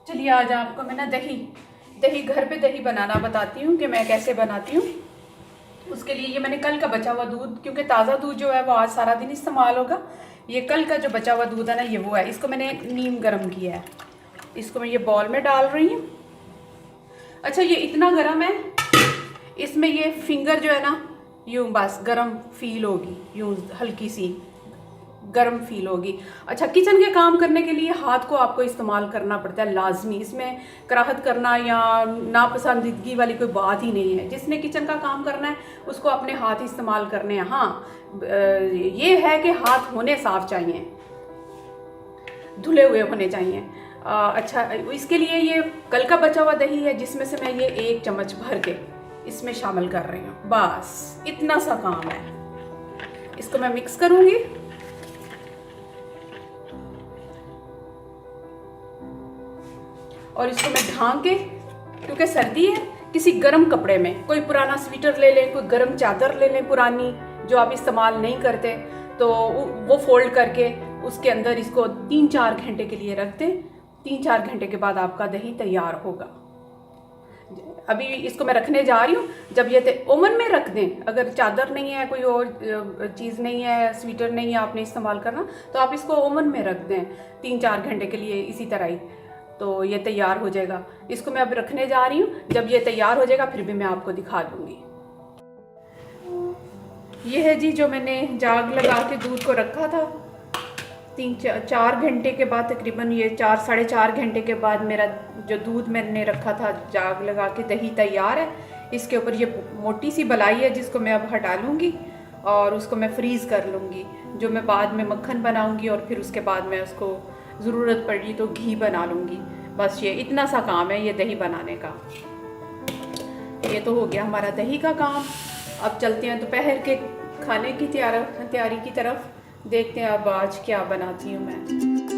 चलिए आज आपको मैं ना दही घर पे दही बनाना बताती हूँ कि मैं कैसे बनाती हूँ। उसके लिए ये मैंने कल का बचा हुआ दूध, क्योंकि ताज़ा दूध जो है वो आज सारा दिन इस्तेमाल होगा। ये कल का जो बचा हुआ दूध है ना, ये वो है। इसको मैंने नीम गर्म किया है। इसको मैं ये बॉल में डाल रही हूँ। अच्छा, ये इतना गर्म है, इसमें ये फिंगर जो है ना, यूँ बस गर्म फील होगी, यूँ हल्की सी गर्म फील होगी। अच्छा, किचन के काम करने के लिए हाथ को आपको इस्तेमाल करना पड़ता है लाजमी। इसमें कराहत करना या नापसंदीदगी वाली कोई बात ही नहीं है। जिसने किचन का काम करना है उसको अपने हाथ इस्तेमाल करने हैं। हाँ, ये है कि हाथ होने साफ चाहिए, धुले हुए होने चाहिए। अच्छा, इसके लिए ये कल का बचा हुआ दही है, जिसमें से मैं ये 1 चम्मच भर के इसमें शामिल कर रही हूँ। बस इतना सा काम है। इसको मैं मिक्स करूँगी। और इसको मैं ढांक के, क्योंकि सर्दी है, किसी गर्म कपड़े में, कोई पुराना स्वेटर ले लें, कोई गर्म चादर ले लें पुरानी जो आप इस्तेमाल नहीं करते, तो वो फोल्ड करके उसके अंदर इसको 3-4 घंटे के लिए रख दें। 3-4 घंटे के बाद आपका दही तैयार होगा। अभी इसको मैं रखने जा रही हूँ। जब ये ओवन में रख दें, अगर चादर नहीं है, कोई और चीज़ नहीं है, स्वेटर नहीं है आपने इस्तेमाल करना, तो आप इसको ओवन में रख दें 3-4 घंटे के लिए इसी तरह ही, तो ये तैयार हो जाएगा। इसको मैं अब रखने जा रही हूँ। जब ये तैयार हो जाएगा फिर भी मैं आपको दिखा दूँगी। ये है जी, जो मैंने जाग लगा के दूध को रखा था। 3-4 घंटे के बाद, तकरीबन ये 4-4.5 घंटे के बाद मेरा जो दूध मैंने रखा था जाग लगा के, दही तैयार है। इसके ऊपर ये मोटी सी बलाई है जिसको मैं अब हटा लूँगी और उसको मैं फ्रीज़ कर लूँगी, जो मैं बाद में मक्खन बनाऊँगी और फिर उसके बाद मैं उसको ज़रूरत पड़ी तो घी बना लूँगी। बस ये इतना सा काम है ये दही बनाने का। ये तो हो गया हमारा दही का काम। अब चलते हैं दोपहर के खाने की तैयारी की तरफ। देखते हैं अब आज क्या बनाती हूँ मैं।